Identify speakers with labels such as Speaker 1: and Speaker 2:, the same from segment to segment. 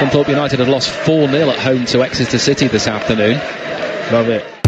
Speaker 1: Scunthorpe United have lost 4-0 at home to Exeter City this afternoon.
Speaker 2: Love it.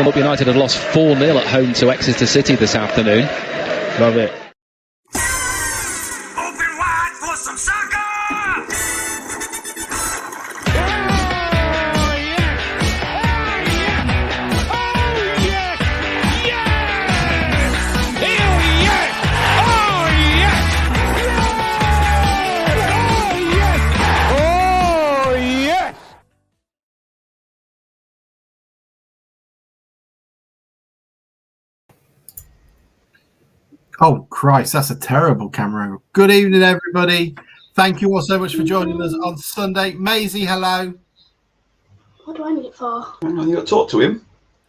Speaker 1: Scunthorpe United had lost 4-0 at home to Exeter City this afternoon.
Speaker 2: Love it.
Speaker 3: Open wide for some soccer!
Speaker 4: Oh, Christ, that's a terrible camera angle. Good evening, everybody. Thank you all so much for joining us on Sunday. Maisie, hello.
Speaker 5: What do I need it for?
Speaker 6: You got to talk to him.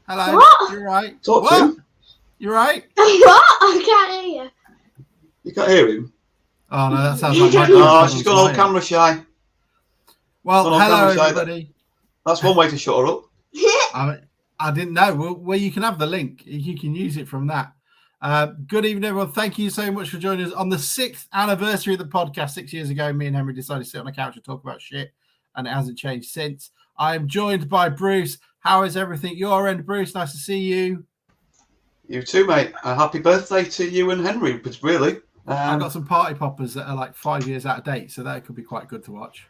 Speaker 4: Hello.
Speaker 5: What?
Speaker 4: You're right.
Speaker 6: Talk to him.
Speaker 4: You're right.
Speaker 5: What? I can't hear you.
Speaker 6: You can't hear him.
Speaker 4: Oh, no, that sounds like my
Speaker 6: Oh, she's gone all camera shy.
Speaker 4: Well,
Speaker 6: Gone
Speaker 4: hello,
Speaker 6: camera shy.
Speaker 4: everybody.
Speaker 6: That's one way to shut her up.
Speaker 4: I didn't know. Well, you can have the link. You can use it from that. Good evening, everyone. Thank you so much for joining us on the 6th anniversary of the podcast. 6 years ago, me and Henry decided to sit on the couch and talk about shit, and it hasn't changed since. I am joined by Bruce. How is everything your end, Bruce? Nice to see you.
Speaker 6: You too, mate. Happy birthday to you and Henry, but really.
Speaker 4: I've got some party poppers that are like 5 years out of date, so that could be quite good to watch.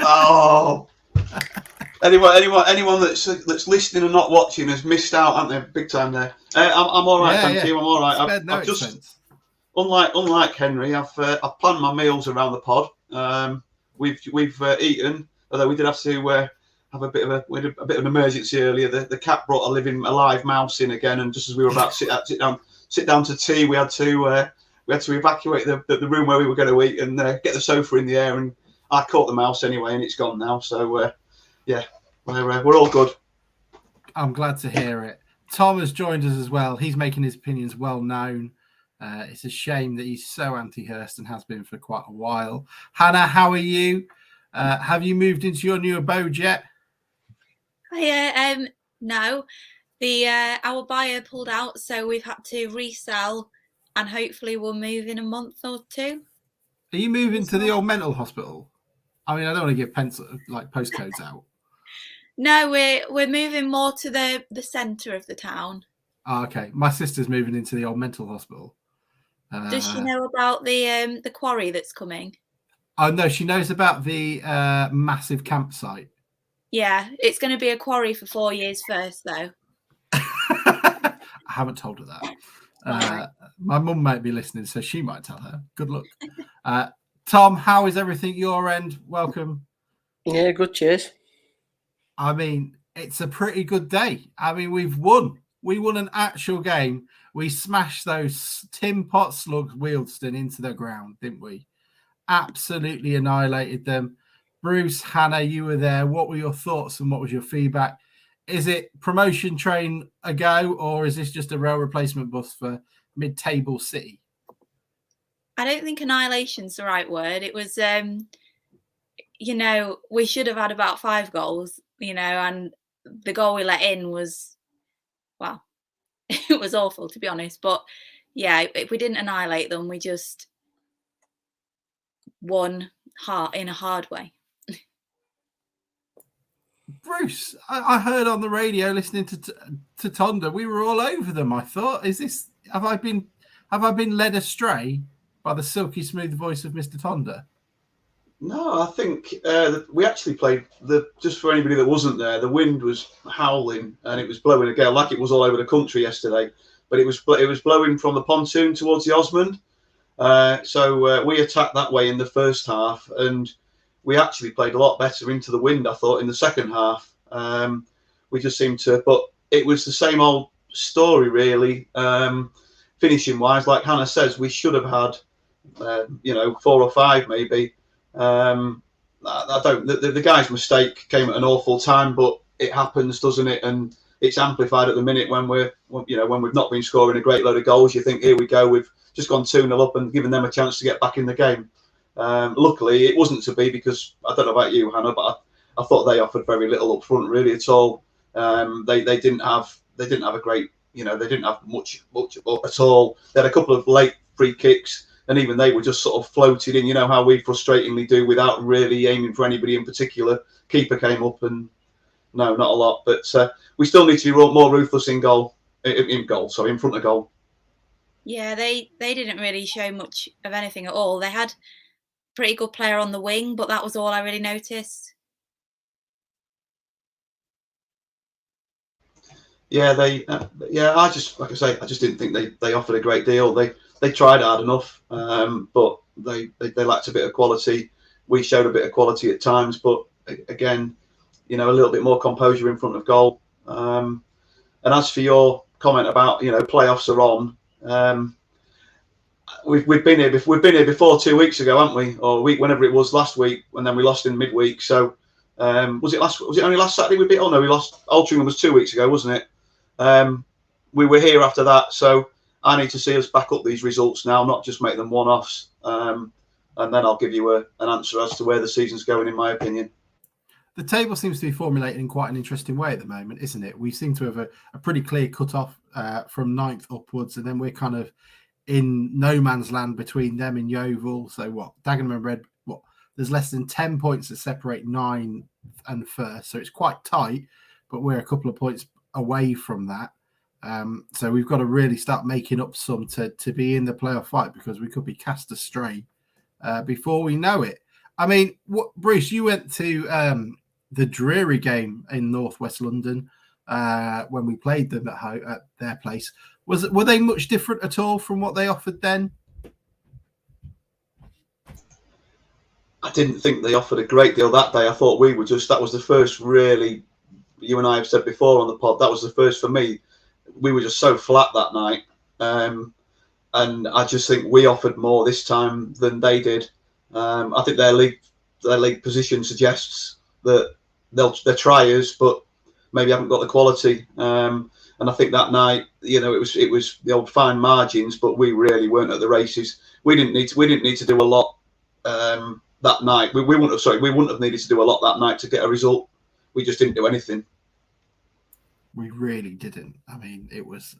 Speaker 6: Oh. Anyone that's listening and not watching has missed out, haven't they? Big time there. I'm all right, thank you. I'm all right. I've just, unlike Henry, I've planned my meals around the pod. We've eaten, although we did have to have a bit of an emergency earlier. The cat brought a live mouse in again, and just as we were about to sit down to tea, we had to evacuate the room where we were going to eat and get the sofa in the air. And I caught the mouse anyway, and it's gone now. So yeah, we're all good.
Speaker 4: I'm glad to hear it. Tom has joined us as well. He's making his opinions well known. It's a shame that he's so anti-Hurst and has been for quite a while. Hannah, how are you? Have you moved into your new abode yet?
Speaker 2: No. Our buyer pulled out, so we've had to resell, and hopefully we'll move in a month or two.
Speaker 4: Are you moving to the old mental hospital? I mean, I don't want to give postcodes out.
Speaker 2: No, we're moving more to the centre of the town.
Speaker 4: Oh, okay. My sister's moving into the old mental hospital.
Speaker 2: Does she know about the quarry that's coming?
Speaker 4: Oh no, she knows about the massive campsite.
Speaker 2: Yeah, it's going to be a quarry for 4 years first, though.
Speaker 4: I haven't told her that. My mum might be listening, so she might tell her. Good luck. Tom, how is everything your end? Welcome.
Speaker 7: Yeah, good. Cheers.
Speaker 4: I mean, it's a pretty good day. I mean, we've won. We won an actual game. We smashed those Tin Pot slugs Wealdstone into the ground, didn't we? Absolutely annihilated them. Bruce, Hannah, you were there. What were your thoughts and what was your feedback? Is it promotion train a go, or is this just a rail replacement bus for mid-table City?
Speaker 2: I don't think annihilation's the right word. It was, we should have had about 5 goals, and the goal we let in was, well, it was awful, to be honest. But yeah, if we didn't annihilate them, we just won in a hard way.
Speaker 4: Bruce, I heard on the radio listening to Tonda, we were all over them. I thought, have I been led astray by the silky smooth voice of Mr. Tonda?
Speaker 6: No, I think we actually played just for anybody that wasn't there. The wind was howling and it was blowing a gale like it was all over the country yesterday. But it was blowing from the pontoon towards the Osmond. So we attacked that way in the first half, and we actually played a lot better into the wind, I thought, in the second half. We just seemed to, but it was the same old story, really. Finishing wise, like Hannah says, we should have had, 4 or 5 maybe. The guy's mistake came at an awful time, but it happens, doesn't it? And it's amplified at the minute when we've not been scoring a great load of goals. You think, here we go, we've just gone 2-0 up and given them a chance to get back in the game. Luckily, it wasn't to be, because I don't know about you, Hannah, but I thought they offered very little up front, really, at all. They didn't have a great, they didn't have much at all. They had a couple of late free kicks, and even they were just sort of floated in. You know how we frustratingly do, without really aiming for anybody in particular. Keeper came up, and no, not a lot. But we still need to be more ruthless in front of goal.
Speaker 2: Yeah, they didn't really show much of anything at all. They had pretty good player on the wing, but that was all I really noticed.
Speaker 6: Yeah, I just didn't think they offered a great deal. They tried hard enough, but they lacked a bit of quality. We showed a bit of quality at times, but again, a little bit more composure in front of goal. And as for your comment about playoffs are on, we've been here before 2 weeks ago, haven't we? Or a week, whenever it was last week, and then we lost in midweek. So was it only last Saturday we beat? Oh no, we lost. Altrincham was 2 weeks ago, wasn't it? We were here after that, so I need to see us back up these results now, not just make them one-offs. And then I'll give you an answer as to where the season's going, in my opinion.
Speaker 4: The table seems to be formulated in quite an interesting way at the moment, isn't it? We seem to have a pretty clear cut-off from 9th upwards, and then we're kind of in no man's land between them and Yeovil. So Dagenham and Red, there's less than 10 points that separate 9th and 1st. So it's quite tight, but we're a couple of points away from that. So we've got to really start making up some to be in the playoff fight, because we could be cast astray before we know it. I mean, Bruce, you went to the dreary game in northwest London when we played them at their place. Were they much different at all from what they offered then?
Speaker 6: I didn't think they offered a great deal that day. I thought we were that was the first really, you and I have said before on the pod, that was the first for me. We were just so flat that night. And I just think we offered more this time than they did. I think their league position suggests that they're triers, but maybe haven't got the quality. And I think that night, you know, it was the old fine margins, but we really weren't at the races. We didn't need to do a lot that night. We wouldn't have needed to do a lot that night to get a result. We just didn't do anything.
Speaker 4: We really didn't. I mean, it was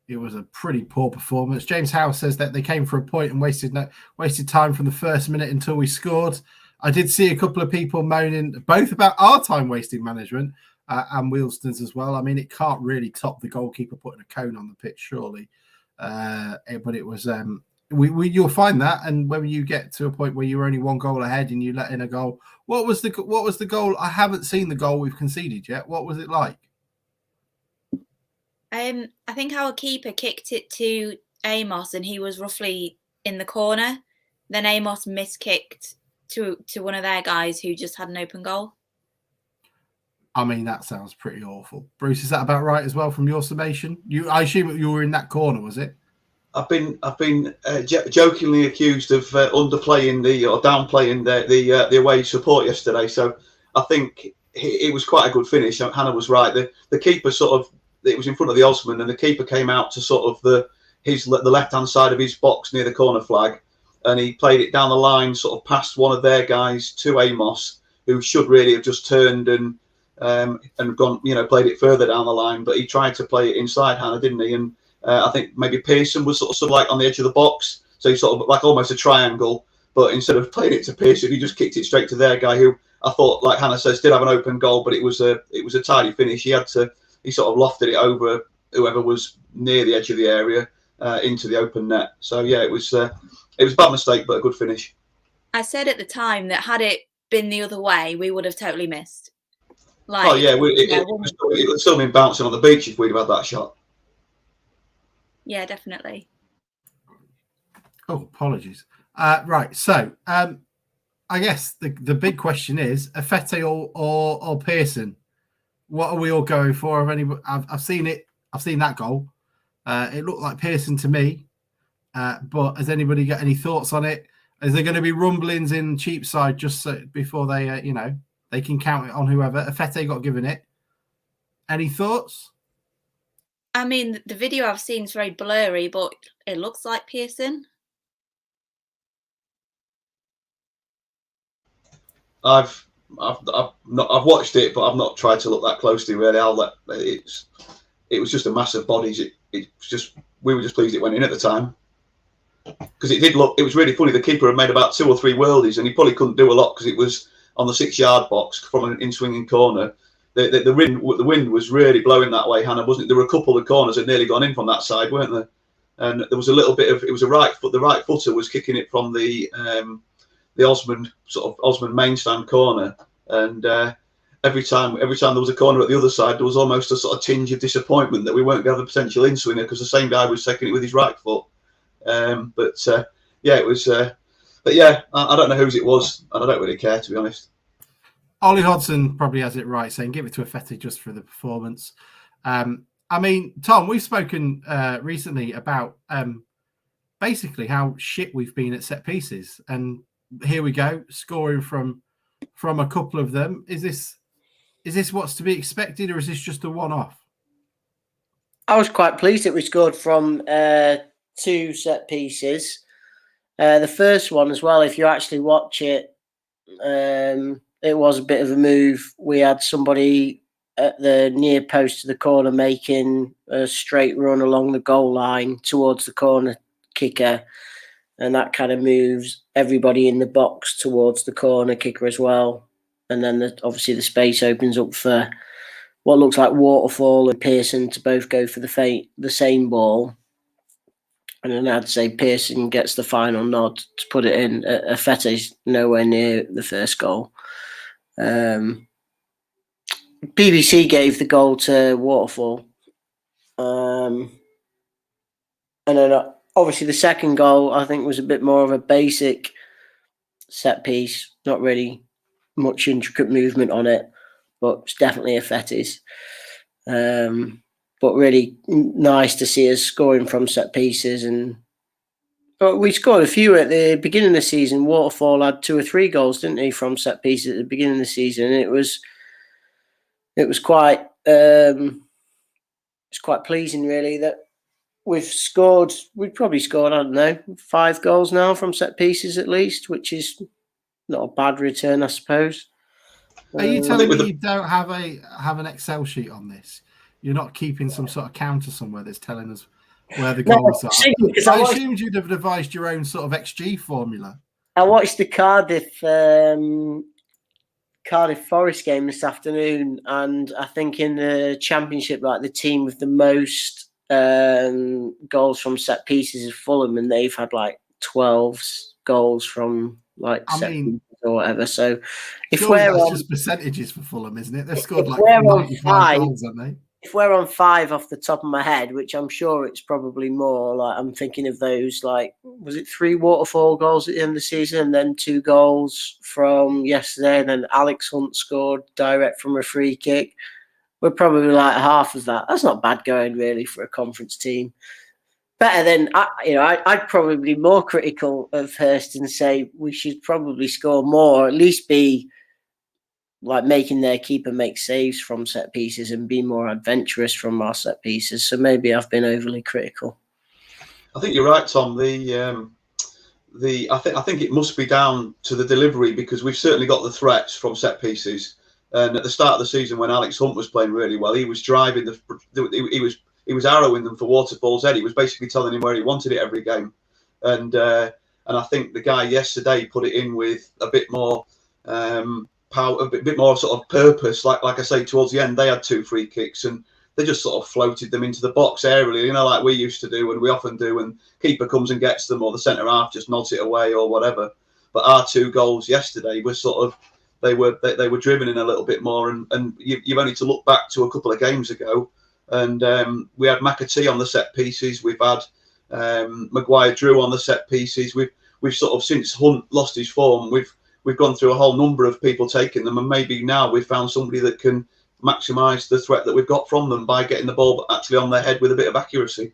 Speaker 4: a pretty poor performance. James Howe says that they came for a point and wasted time from the first minute until we scored. I did see a couple of people moaning both about our time wasting management and Wealdstone's as well. I mean, it can't really top the goalkeeper putting a cone on the pitch, surely. But it was you'll find that, and when you get to a point where you're only one goal ahead and you let in a goal, what was the goal? I haven't seen the goal we've conceded yet. What was it like?
Speaker 2: I think our keeper kicked it to Amos, and he was roughly in the corner. Then Amos miskicked to one of their guys who just had an open goal.
Speaker 4: I mean, that sounds pretty awful. Bruce, is that about right as well from your summation? I assume you were in that corner, was it?
Speaker 6: I've been jokingly accused of underplaying or downplaying the away support yesterday. So I think it was quite a good finish. Hannah was right. The keeper it was in front of the Osman, and the keeper came out to sort of the left hand side of his box near the corner flag, and he played it down the line, sort of past one of their guys to Amos, who should really have just turned and gone, played it further down the line. But he tried to play it inside Hannah, didn't he? And I think maybe Pearson was sort of like on the edge of the box, so he sort of like almost a triangle. But instead of playing it to Pearson, he just kicked it straight to their guy, who I thought, like Hannah says, did have an open goal, but it was a tidy finish. He sort of lofted it over whoever was near the edge of the area into the open net. So yeah, it was a bad mistake, but a good finish.
Speaker 2: I said at the time that had it been the other way, we would have totally missed.
Speaker 6: It would still been bouncing on the beach if we'd have had that shot.
Speaker 2: Yeah, definitely.
Speaker 4: Oh, apologies. Right, so I guess the big question is Afete or Pearson. What are we all going for? I've seen it. I've seen that goal. It looked like Pearson to me. But has anybody got any thoughts on it? Is there going to be rumblings in Cheapside just before they, they can count it on whoever? Afete got given it. Any thoughts?
Speaker 2: I mean, the video I've seen is very blurry, but it looks like Pearson.
Speaker 6: I've watched it, but I've not tried to look that closely. Really, it was just a massive bodies. We were just pleased it went in at the time, because it did look. It was really funny. The keeper had made about 2 or 3 worldies, and he probably couldn't do a lot because it was on the 6-yard box from an in-swinging corner. The wind was really blowing that way, Hannah, wasn't it? There were a couple of corners that nearly gone in from that side, weren't there? And there was a little bit of it was a right foot. The right footer was kicking it from the Osmond main stand corner, and every time there was a corner at the other side, there was almost a sort of tinge of disappointment that we weren't going to have a potential in-swinger because the same guy was taking it with his right foot. It was. But yeah, I don't know whose it was, and I don't really care, to be honest.
Speaker 4: Ollie Hodson probably has it right, saying give it to Afete just for the performance. I mean, Tom, we've spoken recently about basically how shit we've been at set pieces, and here we go, scoring from a couple of them. Is this what's to be expected, or is this just a one-off?
Speaker 7: I was quite pleased that we scored from 2 set pieces. The first one as well, if you actually watch it, it was a bit of a move. We had somebody at the near post of the corner making a straight run along the goal line towards the corner kicker, and that kind of moves everybody in the box towards the corner kicker as well. And then obviously the space opens up for what looks like Waterfall and Pearson to both go for the same ball. And then I'd say Pearson gets the final nod to put it in. Afete's nowhere near the first goal. BBC gave the goal to Waterfall. And then obviously the second goal, I think, was a bit more of a basic set piece. Not really much intricate movement on it, but it's definitely a Fetis. But really nice to see us scoring from set pieces. But we scored a few at the beginning of the season. Waterfall had 2 or 3 goals, didn't he, from set pieces at the beginning of the season? And it was quite it's quite pleasing, really, that we've probably scored, I don't know, 5 goals now from set pieces at least, which is not a bad return, I suppose.
Speaker 4: Are you telling me you don't have an Excel sheet on this? You're not keeping some sort of counter somewhere that's telling us where the goals are? I assumed you'd have devised your own sort of XG formula.
Speaker 7: I watched the Cardiff Forest game this afternoon, and I think in the Championship, like the team with the most goals from set pieces is Fulham, and they've had like 12 goals from set pieces or whatever. So if
Speaker 4: that's just percentages for Fulham, isn't it? They've scored like 95 goals, haven't they?
Speaker 7: If we're on 5 off the top of my head, which I'm sure it's probably more, like I'm thinking of those, like, was it 3 Waterfall goals at the end of the season, and then 2 goals from yesterday, and then Alex Hunt scored direct from a free kick. We're probably like half of that. That's not bad going, really, for a conference team. Better than, I'd probably be more critical of Hurst and say we should probably score more, or at least be like making their keeper make saves from set pieces and be more adventurous from our set pieces. So maybe I've been overly critical.
Speaker 6: I think you're right, Tom. I think it must be down to the delivery, because we've certainly got the threats from set pieces. And at the start of the season, when Alex Hunt was playing really well, he was driving he was arrowing them for Waterfall's head. He was basically telling him where he wanted it every game. And I think the guy yesterday put it in with a bit more power, a bit more sort of purpose. Like I say, towards the end, they had 2 free kicks and they just sort of floated them into the box aerially, like we used to do, and we often do, and keeper comes and gets them, or the centre half just nods it away or whatever. But our 2 goals yesterday were sort of, they were driven in a little bit more, and you've only to look back to a couple of games ago, and we had McAtee on the set pieces, we've had Maguire Drew on the set pieces, we've sort of, since Hunt lost his form, we've gone through a whole number of people taking them, and maybe now we've found somebody that can maximise the threat that we've got from them by getting the ball actually on their head with a bit of accuracy.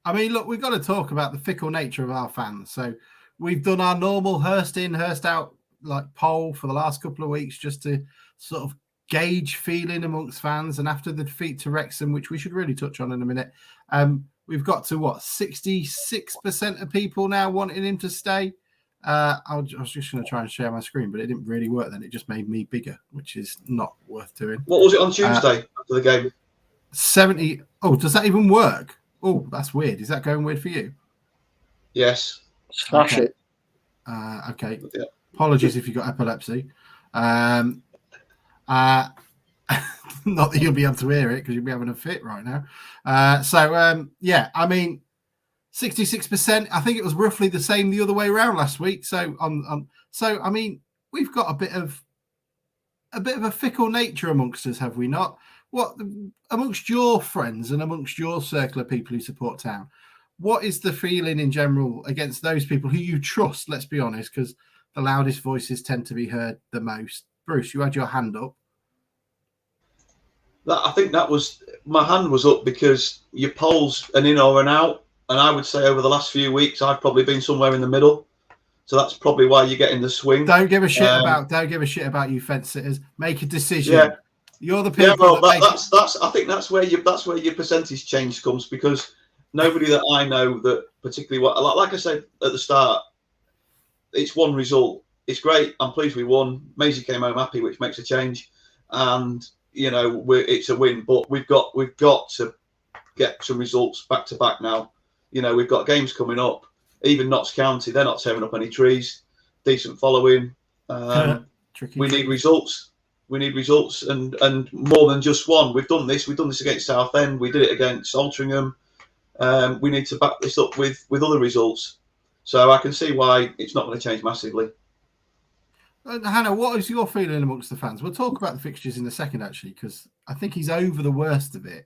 Speaker 4: I mean, look, we've got to talk about the fickle nature of our fans. So we've done our normal Hurst in, Hurst out poll for the last couple of weeks just to sort of gauge feeling amongst fans. And after the defeat to Wrexham, which we should really touch on in a minute, we've got to 66% of people now wanting him to stay. I was just going to try and share my screen, but it didn't really work then. It just made me bigger, which is not worth doing.
Speaker 6: What was it on Tuesday after the game?
Speaker 4: 70. Oh, does that even work? Oh, that's weird. Is that going weird for you?
Speaker 6: Yes.
Speaker 7: Flash it.
Speaker 4: Okay.
Speaker 6: Yeah.
Speaker 4: Apologies if you've got epilepsy. Not that you'll be able to hear it because you'll be having a fit right now. Yeah, I mean, 66%. I think it was roughly the same the other way around last week. So I mean, we've got a bit of a fickle nature amongst us, have we not? What amongst your friends and amongst your circle of people who support Town? What is the feeling in general against those people who you trust? Let's be honest, because the loudest voices tend to be heard the most. Bruce, you had your hand up.
Speaker 6: I think that was, my hand was up because your polls an in or an out. And I would say over the last few weeks, I've probably been somewhere in the middle. So that's probably why you're getting the swing.
Speaker 4: Don't give a shit about you fence sitters. Make a decision. Yeah. You're the people.
Speaker 6: Yeah, well, I think that's where your percentage change comes, because nobody that I know that particularly like I said at the start, it's one result. It's great. I'm pleased we won. Maisie came home happy, which makes a change, and it's a win. But we've got to get some results back to back now. We've got games coming up. Even Notts County, they're not tearing up any trees. Decent following. We need results. We need results, and more than just one. We've done this against Southend. We did it against Altrincham. We need to back this up with other results. So I can see why it's not going to change massively.
Speaker 4: Hannah, what is your feeling amongst the fans? We'll talk about the fixtures in a second, actually, because I think he's over the worst of it.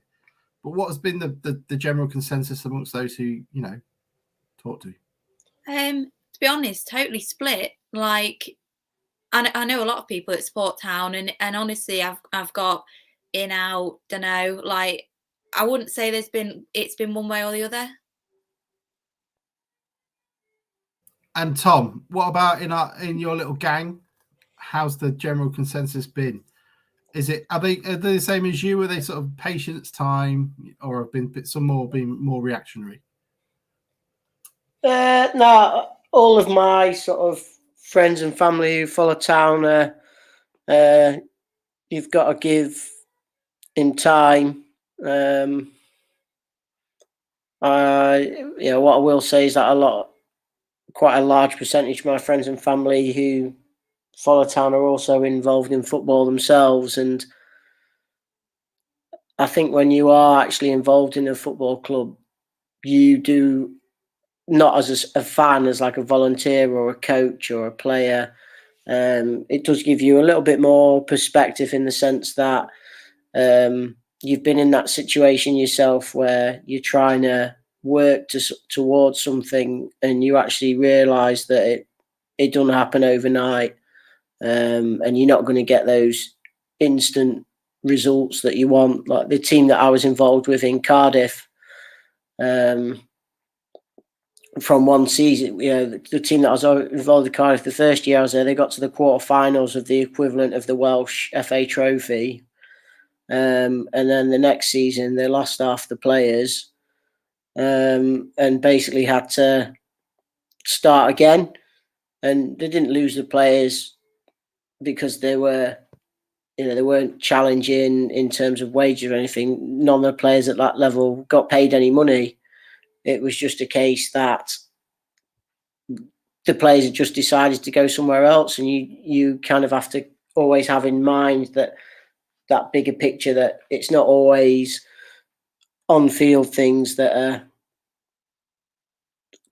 Speaker 4: But what has been the general consensus amongst those who talk to?
Speaker 2: To be honest, totally split. like, I know a lot of people at Sport Town, and honestly, I've got in, out, don't know, like, I wouldn't say it's been one way or the other.
Speaker 4: And Tom, what about in your little gang? How's the general consensus been? Are they the same as you? Are they sort of patience time, or have been some more reactionary?
Speaker 7: No, all of my sort of friends and family who follow Town, you've got to give in time. What I will say is that quite a large percentage of my friends and family who follow Town are also involved in football themselves, and I think when you are actually involved in a football club, you do, not as a fan, as like a volunteer or a coach or a player. It does give you a little bit more perspective in the sense that you've been in that situation yourself where you're trying to work towards something, and you actually realise that it doesn't happen overnight, and you're not going to get those instant results that you want. Like the team that I was involved with in Cardiff, from one season, the team that I was involved in Cardiff, the first year I was there, they got to the quarterfinals of the equivalent of the Welsh FA Trophy. And then the next season, they lost half the players, and basically had to start again. And they didn't lose the players because they weren't challenging in terms of wages or anything. None of the players at that level got paid any money. It was just a case that the players had just decided to go somewhere else, and you kind of have to always have in mind that bigger picture, that it's not always on-field things that are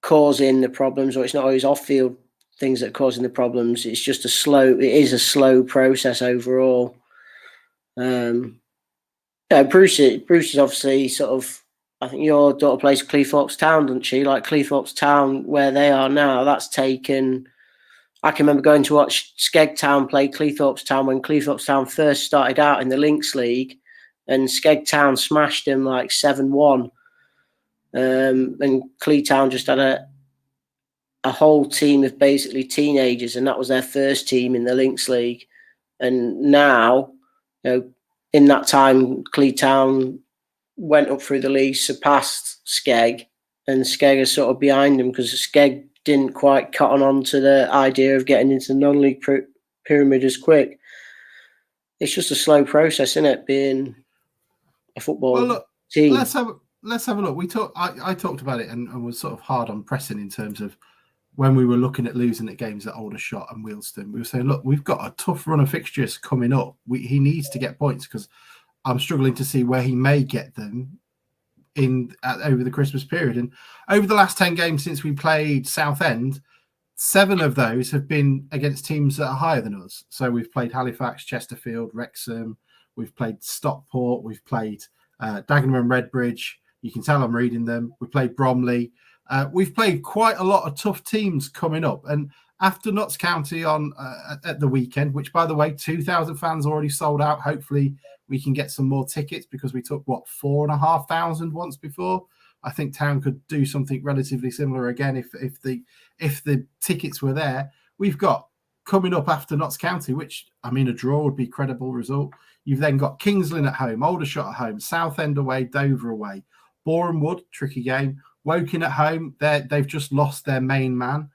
Speaker 7: causing the problems, or it's not always off-field things that are causing the problems. It's just it is a slow process overall. Bruce is obviously sort of, I think your daughter plays Cleethorpes Town, doesn't she? Like Cleethorpes Town, where they are now, that's taken. I can remember going to watch Skeg Town play Cleethorpes Town when Cleethorpes Town first started out in the Links League, and Skeg Town smashed them like 7-1. And Clee Town just had a whole team of basically teenagers, and that was their first team in the Links League. And now, in that time, Clee Town went up through the league, surpassed Skeg, and Skeg is sort of behind them because Skeg didn't quite cotton on to the idea of getting into the non-league pyramid as quick. It's just a slow process, isn't it, being a football team?
Speaker 4: Let's have a look. I talked about it and was sort of hard on pressing in terms of when we were looking at losing at games at Aldershot and Wealdstone. We were saying, look, we've got a tough run of fixtures coming up. He needs to get points, because I'm struggling to see where he may get them over the Christmas period. And over the last 10 games since we played Southend, 7 of those have been against teams that are higher than us. So we've played Halifax, Chesterfield, Wrexham, we've played Stockport, we've played Dagenham and Redbridge. You can tell I'm reading them. We played Bromley. We've played quite a lot of tough teams coming up. And after Notts County on at the weekend, which, by the way, 2,000 fans already sold out. Hopefully we can get some more tickets, because we took 4,500 once before. I think Town could do something relatively similar again if the tickets were there. We've got coming up after Notts County, which, I mean, a draw would be a credible result. You've then got Kings Lynn at home, Aldershot at home, Southend away, Dover away, Boreham Wood, tricky game, Woking at home. They've just lost their main man.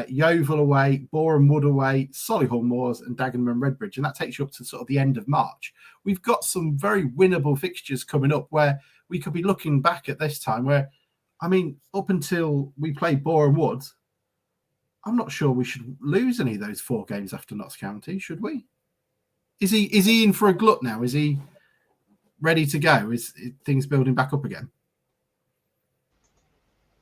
Speaker 4: Yeovil away, Boreham Wood away, Solihull Moors, and Dagenham and Redbridge. And that takes you up to sort of the end of March. We've got some very winnable fixtures coming up where we could be looking back at this time where, I mean, up until we play Boreham Wood, I'm not sure we should lose any of those 4 games after Notts County, should we? Is he in for a glut now? Is he ready to go? Is things building back up again?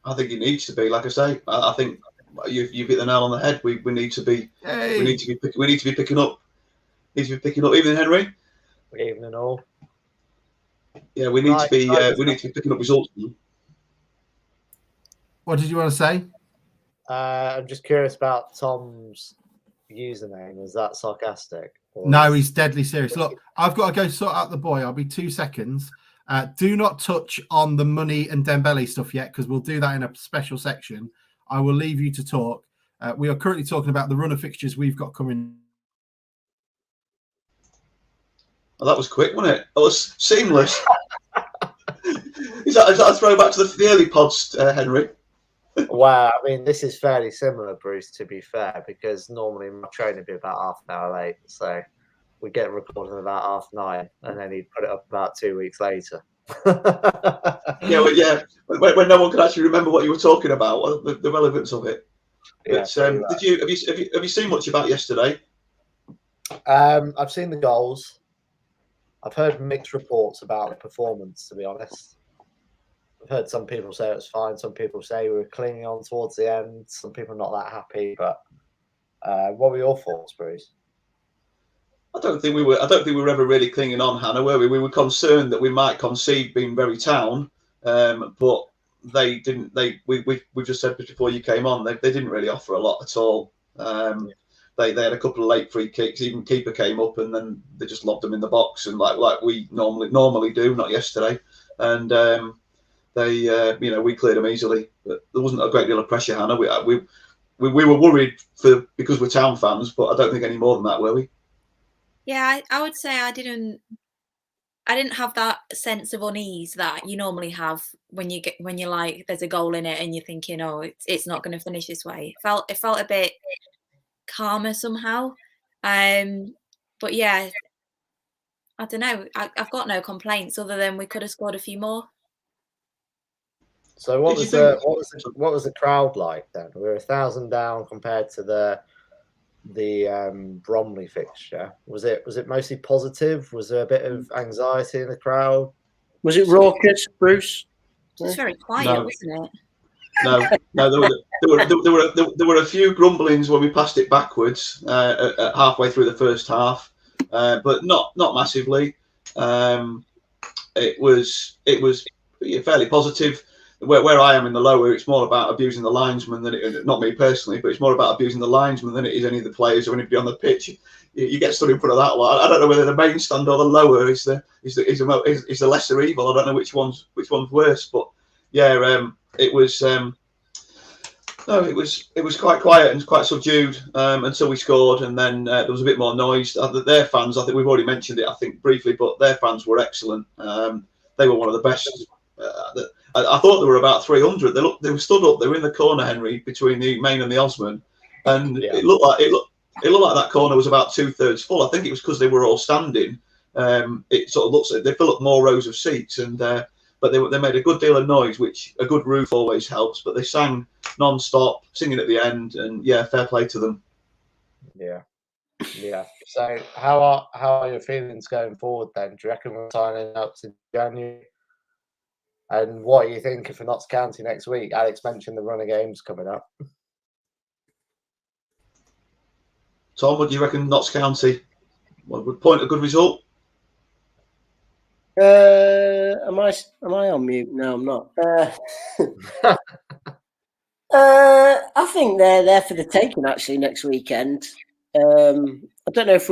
Speaker 6: I think he needs to be. Like I say, I think you've hit the nail on the head. We need to be. Hey. We need to be picking up. Evening, Henry.
Speaker 8: Good evening, all.
Speaker 6: Yeah, we need to be. We need to be picking up results.
Speaker 4: What did you want to say?
Speaker 8: I'm just curious about Tom's username. Was that sarcastic?
Speaker 4: No, he's deadly serious. Look, I've got to go sort out the boy. I'll be 2 seconds. Do not touch on the money and Dembele stuff yet, because we'll do that in a special section. I will leave you to talk. We are currently talking about the run of fixtures we've got coming.
Speaker 6: Well, that was quick, wasn't it? That was seamless. Is that a throwback to the early pods, Henry?
Speaker 8: Wow, I mean, this is fairly similar, Bruce, to be fair, because normally my train would be about half an hour late. So we get recording about 9:30, and then he'd put it up about 2 weeks later.
Speaker 6: Yeah. When no one could actually remember what you were talking about, the relevance of it. But have you seen much about yesterday?
Speaker 8: I've seen the goals. I've heard mixed reports about the performance, to be honest. I've heard some people say it was fine. Some people say we were clinging on towards the end. Some people are not that happy. But what were your thoughts, Bruce?
Speaker 6: I don't think we were ever really clinging on, Hannah, were we? We were concerned that we might concede being very Town, but they didn't. We just said before you came on, they didn't really offer a lot at all. They had a couple of late free kicks. Even keeper came up and then they just lobbed them in the box, and like we normally do, not yesterday. And we cleared them easily. But there wasn't a great deal of pressure, Hannah. We were worried because we're Town fans, but I don't think any more than that, were we?
Speaker 2: Yeah, I would say I didn't have that sense of unease that you normally have when you're like there's a goal in it and you're thinking, oh, it's not going to finish this way. It felt a bit calmer somehow. But yeah, I don't know. I've got no complaints other than we could have scored a few more.
Speaker 8: So what was the crowd like then? We were 1,000 down compared to the Bromley fixture. Was it mostly positive? Was there a bit of anxiety in the crowd?
Speaker 7: Was it raucous, Bruce?
Speaker 2: It's very quiet, wasn't it?
Speaker 6: No. There were a few grumblings when we passed it backwards at halfway through the first half, but not massively. It was fairly positive. Where I am in the lower, it's more about abusing the linesman than not me personally, but it's more about abusing the linesman than it is any of the players or anybody on the pitch. You get stood in front of that one. I don't know whether the main stand or the lower is the lesser evil. I don't know which one's worse, but yeah, it was quite quiet and quite subdued until we scored, and then there was a bit more noise. Their fans, I think we've already mentioned it, I think briefly, but their fans were excellent. They were one of the best. I thought there were about 300. They were stood up. They were in the corner, Henry, between the main and the Osman, and it looked like that corner was about 2/3 full. I think it was because they were all standing. It sort of looks like they fill up more rows of seats, and but they made a good deal of noise, which a good roof always helps. But they sang non-stop, singing at the end, and yeah, fair play to them.
Speaker 8: Yeah. So how are your feelings going forward then? Do you reckon we're signing up to January? And what are you thinking for Notts County next week? Alex mentioned the run of games coming up.
Speaker 6: Tom, what do you reckon? Notts County, what would point a good result?
Speaker 7: Am I on mute? No, I'm not. I think they're there for the taking actually next weekend. I don't know if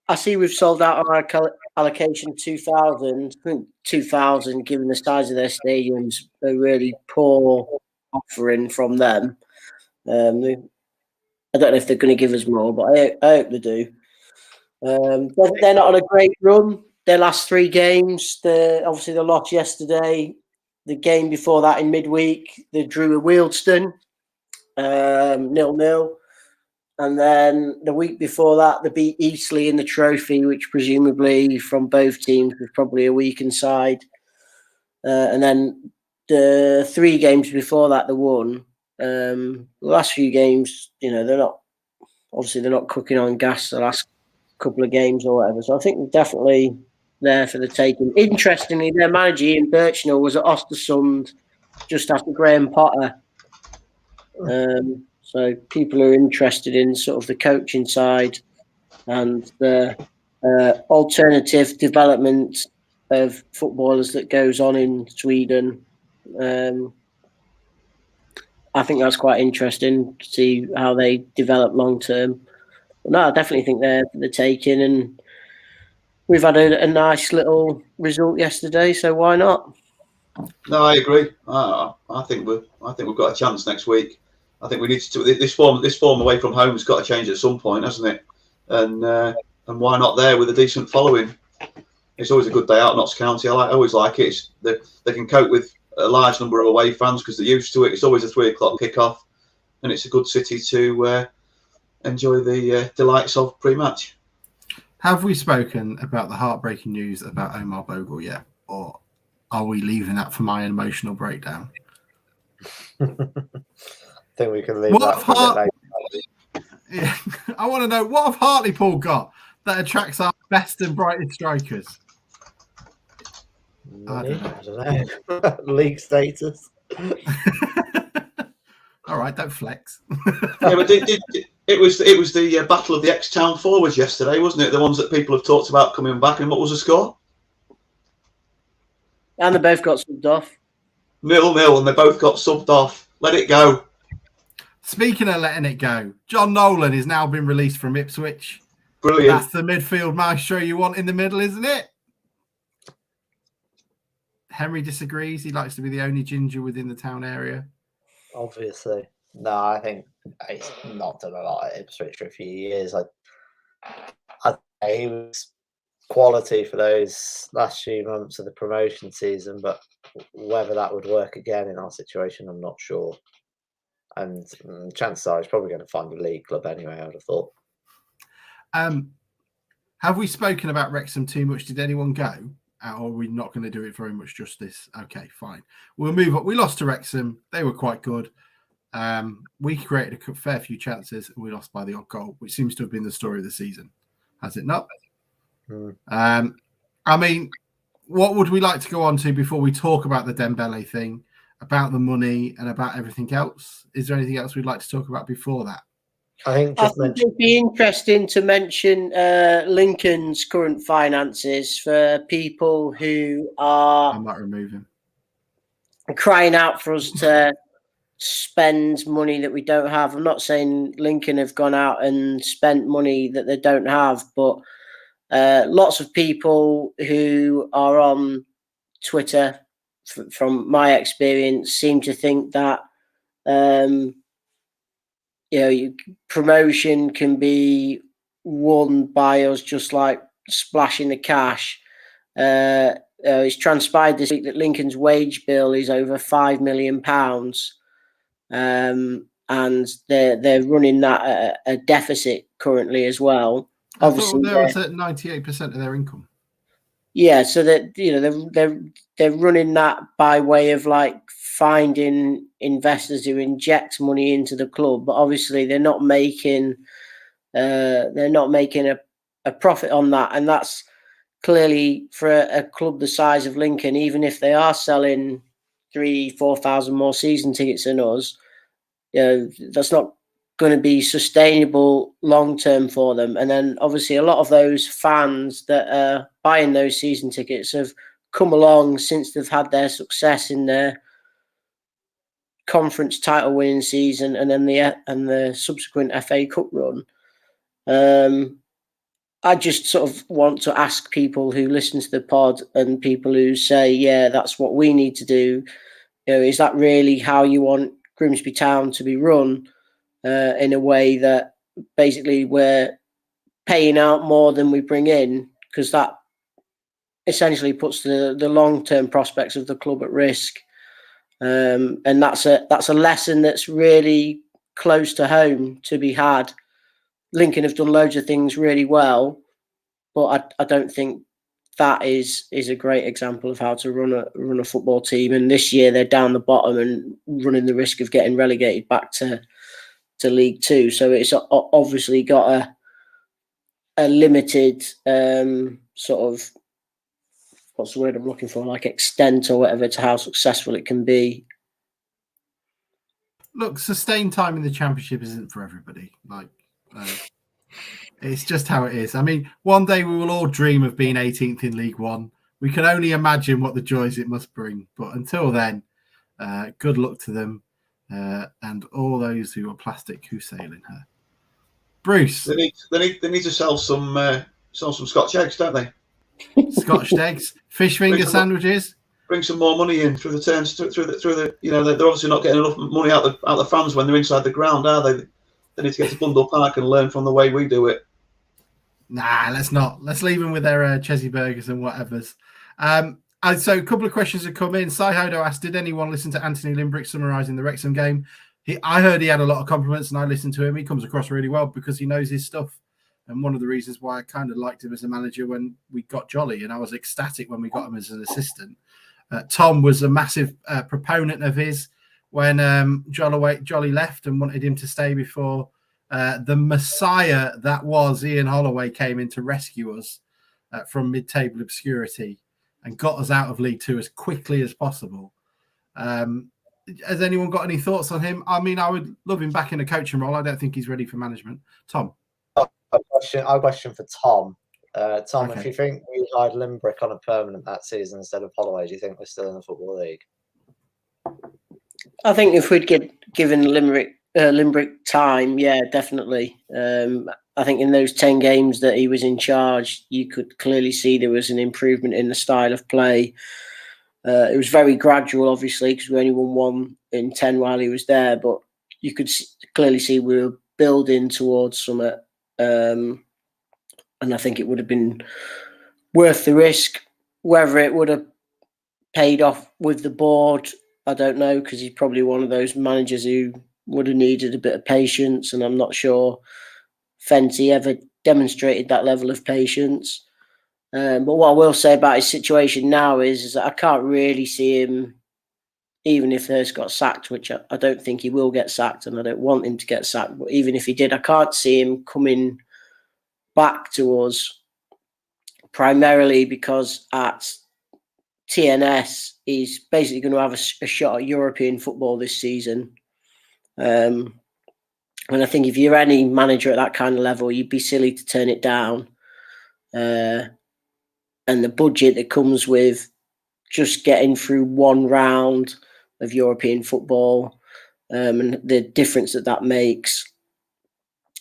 Speaker 7: I see we've sold out on our allocation 2,000. I think 2,000, given the size of their stadiums, a really poor offering from them. I don't know if they're going to give us more, but I hope they do. They're not on a great run. Their last 3 games, obviously they lost yesterday. The game before that in midweek, they drew a Wealdstone 0-0. And then the week before that, they beat Eastleigh in the trophy, which presumably from both teams was probably a weakened side. And then the 3 games before that, they won. The last few games, they're not cooking on gas the last couple of games or whatever. So I think they're definitely there for the taking. Interestingly, their manager, Ian Birchnell, was at Ostersund just after Graham Potter. So people are interested in sort of the coaching side and the alternative development of footballers that goes on in Sweden. I think that's quite interesting to see how they develop long term. But no, I definitely think they're taking, and we've had a nice little result yesterday, so why not?
Speaker 6: No, I agree. I think we've got a chance next week. I think we need to this form away from home has got to change at some point, hasn't it? And why not there with a decent following? It's always a good day out at Notts County. I always like it. They can cope with a large number of away fans because they're used to it. It's always a 3 o'clock kickoff, and it's a good city to enjoy the delights of pre-match.
Speaker 4: Have we spoken about the heartbreaking news about Omar Bogle yet, or are we leaving that for my emotional breakdown?
Speaker 8: I think we can leave that for a bit later.
Speaker 4: Yeah, I want to know, what have Hartlepool got that attracts our best and brightest strikers?
Speaker 8: I don't know. League status.
Speaker 4: All right, don't flex.
Speaker 6: Yeah, but it was the battle of the ex-town forwards yesterday, wasn't it? The ones that people have talked about coming back. And what was the score?
Speaker 7: And they both got subbed off.
Speaker 6: 0-0, and they both got subbed off. Let it go.
Speaker 4: Speaking of letting it go, John Nolan has now been released from Ipswich.
Speaker 6: Brilliant.
Speaker 4: That's the midfield maestro you want in the middle, isn't it? Henry disagrees. He likes to be the only ginger within the town area.
Speaker 8: Obviously. No, I think he's not done a lot at Ipswich for a few years. I he was quality for those last few months of the promotion season, but whether that would work again in our situation, I'm not sure. And chances are he's probably going to find a league club anyway, I would have thought.
Speaker 4: Have we spoken about Wrexham too much? Did anyone go? Or are we not going to do it very much justice? Okay, fine. We'll move on. We lost to Wrexham. They were quite good. We created a fair few chances and we lost by the odd goal, which seems to have been the story of the season. Has it not? I mean, what would we like to go on to before we talk about the Dembele thing, about the money and about everything else? Is there anything else we'd like to talk about before that?
Speaker 8: I think
Speaker 7: it'd be interesting to mention Lincoln's current finances for people who are
Speaker 4: I might remove him.
Speaker 7: crying out for us to spend money that we don't have. I'm not saying Lincoln have gone out and spent money that they don't have, but lots of people who are on Twitter, from my experience, seem to think that promotion can be won by us just like splashing the cash. It's transpired this week that Lincoln's wage bill is over £5 million, and they're running that at a deficit currently as well.
Speaker 4: Obviously, they're at 98% of their income.
Speaker 7: Yeah, so that they're running that by way of like finding investors who inject money into the club, but obviously they're not making a profit on that, and that's clearly for a club the size of Lincoln. Even if they are selling 3,000-4,000 more season tickets than us, that's not going to be sustainable long term for them. And then obviously a lot of those fans that are buying those season tickets have come along since they've had their success in their conference title winning season and then the subsequent FA Cup run. I just sort of want to ask people who listen to the pod and people who say, yeah, that's what we need to do. Is that really how you want Grimsby Town to be run? In a way that basically we're paying out more than we bring in, because that essentially puts the long-term prospects of the club at risk. And that's a lesson that's really close to home to be had. Lincoln have done loads of things really well, but I don't think that is a great example of how to run a football team. And this year they're down the bottom and running the risk of getting relegated back to League Two. So it's obviously got a limited sort of, what's the word I'm looking for, like extent or whatever to how successful it can be.
Speaker 4: Look, sustained time in the Championship isn't for everybody. It's just how it is. I mean, one day we will all dream of being 18th in League One. We can only imagine what the joys it must bring. But until then, good luck to them. and all those who are plastic who sail in her. Bruce,
Speaker 6: They need to sell some Scotch eggs, don't they?
Speaker 4: Scotched eggs, fish finger sandwiches.
Speaker 6: Bring some more money in through the turns, through the. You know, they're obviously not getting enough money out the fans when they're inside the ground, are they? They need to get to Bundle Park and learn from the way we do it.
Speaker 4: Nah, let's not. Let's leave them with their Chessie burgers and whatevers. And so a couple of questions have come in. Sai Hodo asked, did anyone listen to Anthony Limbrick summarising the Wrexham game? I heard he had a lot of compliments and I listened to him. He comes across really well because he knows his stuff. And one of the reasons why I kind of liked him as a manager when we got Jolly, and I was ecstatic when we got him as an assistant. Tom was a massive proponent of his when Jolly left and wanted him to stay before the messiah that was Ian Holloway came in to rescue us from mid-table obscurity and got us out of League Two as quickly as possible. Has anyone got any thoughts on him? I mean, I would love him back in a coaching role. I don't think he's ready for management. Tom?
Speaker 8: I have a question for Tom. Tom,
Speaker 4: Okay.
Speaker 8: if you think we hired Limbrick on a permanent that season instead of Holloway, do you think we're still in the Football League?
Speaker 7: I think if we'd given Limbrick time, yeah, definitely. I think in those 10 games that he was in charge, you could clearly see there was an improvement in the style of play. It was very gradual, obviously, because we only won 1 in 10 while he was there, but you could clearly see we were building towards something. And I think it would have been worth the risk. Whether it would have paid off with the board, I don't know, because he's probably one of those managers who would have needed a bit of patience, and I'm not sure Fenty ever demonstrated that level of patience. But what I will say about his situation now is that I can't really see him, even if Hurst got sacked, which I don't think he will get sacked, and I don't want him to get sacked, but even if he did, I can't see him coming back to us, primarily because at TNS he's basically going to have a shot at European football this season. And I think if you're any manager at that kind of level, you'd be silly to turn it down. And the budget that comes with just getting through one round of European football, and the difference that makes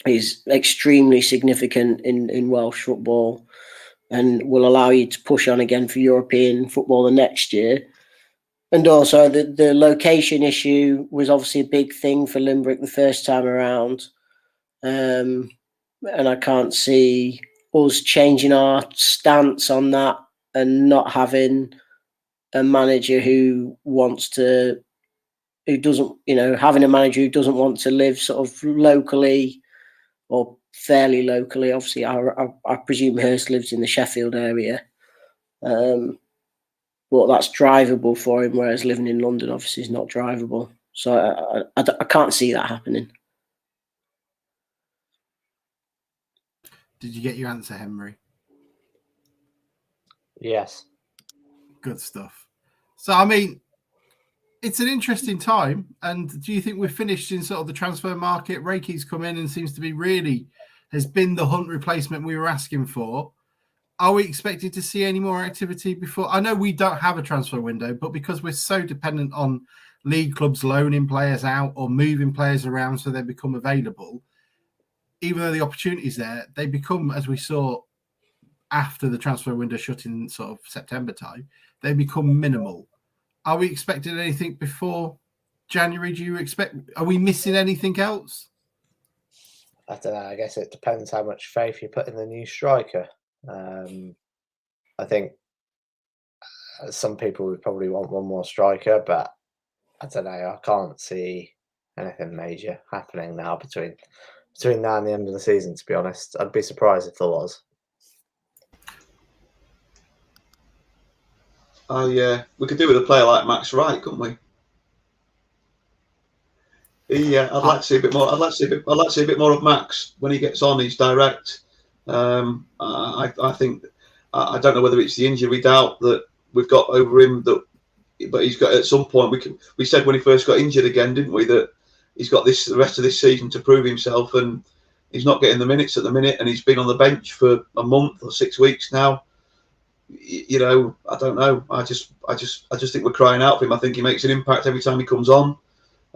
Speaker 7: is extremely significant in Welsh football, and will allow you to push on again for European football the next year. And also the location issue was obviously a big thing for Limbrick the first time around. And I can't see us changing our stance on that and not having a manager who doesn't want to live sort of locally or fairly locally. Obviously, I presume Hurst lives in the Sheffield area. But that's drivable for him, whereas living in London obviously is not drivable. So I can't see that happening.
Speaker 4: Did you get your answer, Henry?
Speaker 8: Yes.
Speaker 4: Good stuff. So, I mean, it's an interesting time. And do you think we're finished in sort of the transfer market? Reiki's come in and seems to be has been the Hunt replacement we were asking for. Are we expected to see any more activity before? I know we don't have a transfer window, but because we're so dependent on league clubs loaning players out or moving players around so they become available, even though the opportunity's there, they become, as we saw after the transfer window shut in sort of September time, they become minimal. Are we expecting anything before January? Are we missing anything else?
Speaker 8: I don't know. I guess it depends how much faith you put in the new striker. I think some people would probably want one more striker, but I don't know. I can't see anything major happening now between now and the end of the season, to be honest. I'd be surprised if there was.
Speaker 6: We could do with a player like Max Wright, couldn't we? I'd like to see a bit more. I'd like to see a bit more of Max when he gets on. He's direct. I think I don't know whether it's the injury. We doubt that we've got over him. But he's got at some point. We said when he first got injured again, didn't we, that he's got the rest of this season to prove himself, and he's not getting the minutes at the minute, and he's been on the bench for a month or 6 weeks now. You know, I don't know. I just think we're crying out for him. I think he makes an impact every time he comes on.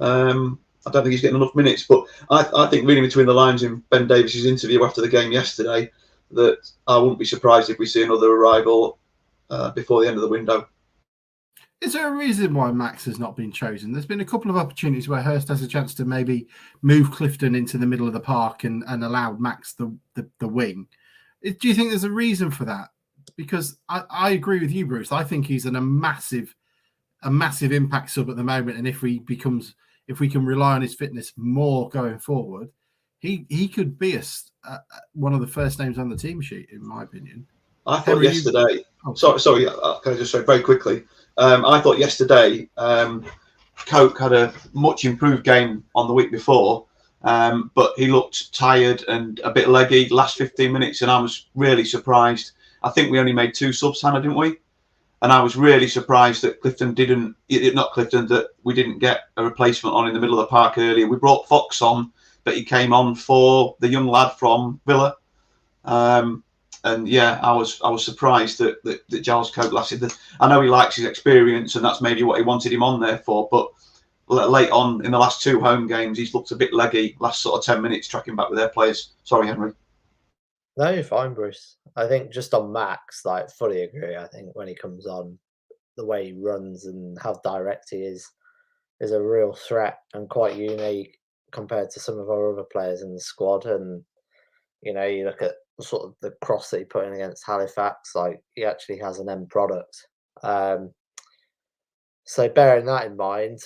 Speaker 6: I don't think he's getting enough minutes, but I think reading between the lines in Ben Davies's interview after the game yesterday, that I wouldn't be surprised if we see another arrival before the end of the window.
Speaker 4: Is there a reason why Max has not been chosen? There's been a couple of opportunities where Hurst has a chance to maybe move Clifton into the middle of the park and allow Max the wing. Do you think there's a reason for that? Because I agree with you, Bruce. I think he's a massive impact sub at the moment, and if we can rely on his fitness more going forward, he could be one of the first names on the team sheet, in my opinion.
Speaker 6: I thought yesterday. Sorry. Can I just say very quickly? I thought yesterday Coke had a much improved game on the week before, but he looked tired and a bit leggy last 15 minutes, and I was really surprised. I think we only made 2 subs, Hannah, didn't we? And I was really surprised that that we didn't get a replacement on in the middle of the park earlier. We brought Fox on, but he came on for the young lad from Villa. And yeah, I was surprised that Giles Coke lasted. I know he likes his experience, and that's maybe what he wanted him on there for. But late on in the last 2 home games, he's looked a bit leggy. Last sort of 10 minutes tracking back with their players. Sorry, Henry.
Speaker 8: No, you're fine, Bruce. I think just on Max, like, fully agree. I think when he comes on, the way he runs and how direct he is a real threat and quite unique compared to some of our other players in the squad. And you know, you look at sort of the cross that he put in against Halifax, like, he actually has an end product. So bearing that in mind,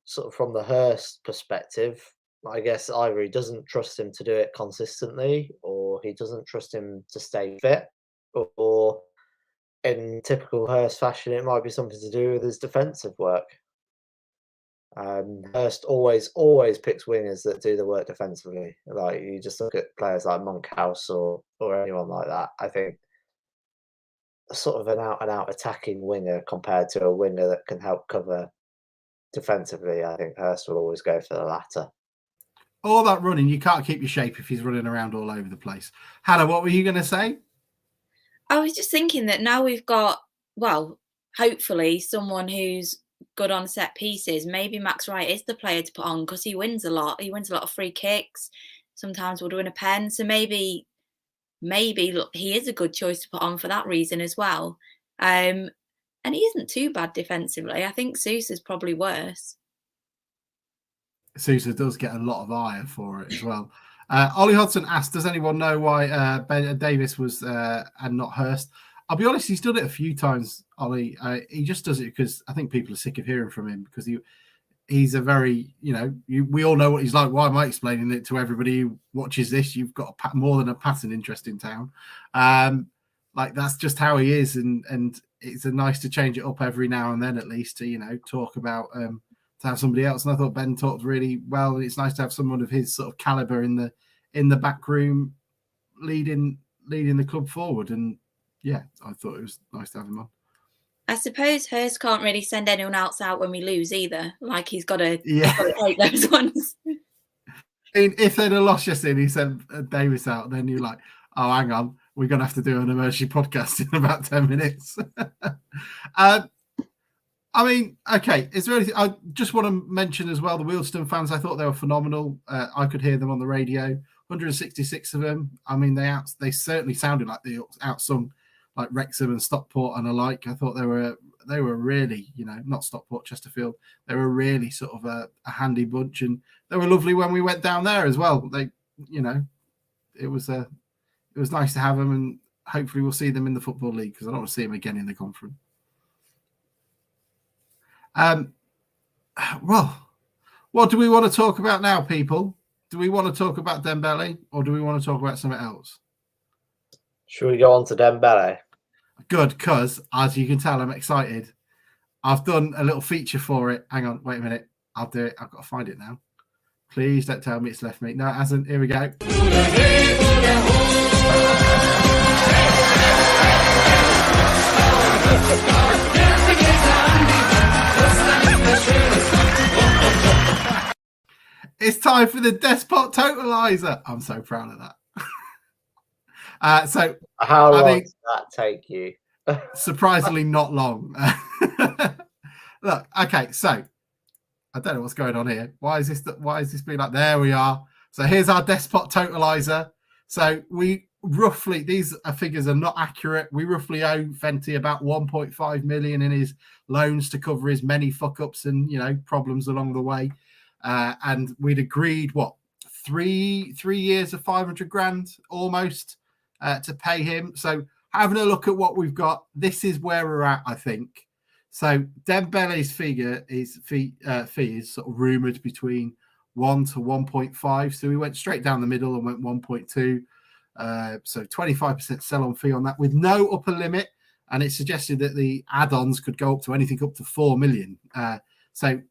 Speaker 8: sort of from the Hurst perspective, I guess either he doesn't trust him to do it consistently, or he doesn't trust him to stay fit, or in typical Hurst fashion, it might be something to do with his defensive work. Hurst always picks wingers that do the work defensively. Like, you just look at players like Monkhouse or anyone like that. I think sort of an out-and-out attacking winger compared to a winger that can help cover defensively. I think Hurst will always go for the latter.
Speaker 4: All that running, you can't keep your shape if he's running around all over the place. Hannah, what were you going to say?
Speaker 2: I was just thinking that now we've got, well, hopefully someone who's good on set pieces. Maybe Max Wright is the player to put on, because he wins a lot. He wins a lot of free kicks. Sometimes we'll win a pen. So maybe look, he is a good choice to put on for that reason as well. And he isn't too bad defensively. I think Sousa's probably worse.
Speaker 4: Sousa does get a lot of ire for it as well. Ollie Hodson asked, does anyone know why Ben Davies was and not Hurst? I'll be honest, he's done it a few times, Ollie. He just does it because I think people are sick of hearing from him, because he's a very, we all know what he's like. Why am I explaining it to everybody who watches this? You've got more than a passing interest in town. Like, that's just how he is. And it's nice to change it up every now and then, at least, to, talk about, to have somebody else. And I thought Ben talked really well. And it's nice to have someone of his sort of caliber in the back room leading the club forward. And yeah, I thought it was nice to have him on.
Speaker 2: I suppose Hurst can't really send anyone else out when we lose either. Like, he's got to take those ones.
Speaker 4: If they'd have lost yesterday and he sent Davis out, then you're like, oh, hang on, we're going to have to do an emergency podcast in about 10 minutes. I mean, okay, is there anything? I just want to mention as well, the Wealdstone fans, I thought they were phenomenal. I could hear them on the radio, 166 of them. I mean, they certainly sounded like they outsung like Wrexham and Stockport and alike. I thought they were really, not Stockport, Chesterfield. They were really sort of a handy bunch, and they were lovely when we went down there as well. They, it was nice to have them, and hopefully we'll see them in the Football League, because I don't want to see them again in the conference. Well, what do we want to talk about now, people? Do we want to talk about Dembele, or do we want to talk about something else?
Speaker 8: Should we go on to Dembele?
Speaker 4: Good, because as you can tell, I'm excited. I've done a little feature for it. Hang on, wait a minute. I'll do it. I've got to find it now. Please don't tell me it's left me. No, it hasn't. Here we go. It's time for the Despot Totalizer. I'm so proud of that. So
Speaker 8: how long did that take you?
Speaker 4: Surprisingly not long. Look, okay, so I don't know what's going on here. Why is this being like? There we are. So here's our Despot totalizer. So we roughly, these figures are not accurate. We roughly owe Fenty about 1.5 million in his loans to cover his many fuck ups and, you know, problems along the way. And we'd agreed three years of 500 grand almost to pay him. So having a look at what we've got, this is where we're at, I think. So Dembele's fee is sort of rumoured between 1 to 1.5. So we went straight down the middle and went 1.2. So 25% sell-on fee on that with no upper limit. And it suggested that the add-ons could go up to anything up to 4 million. So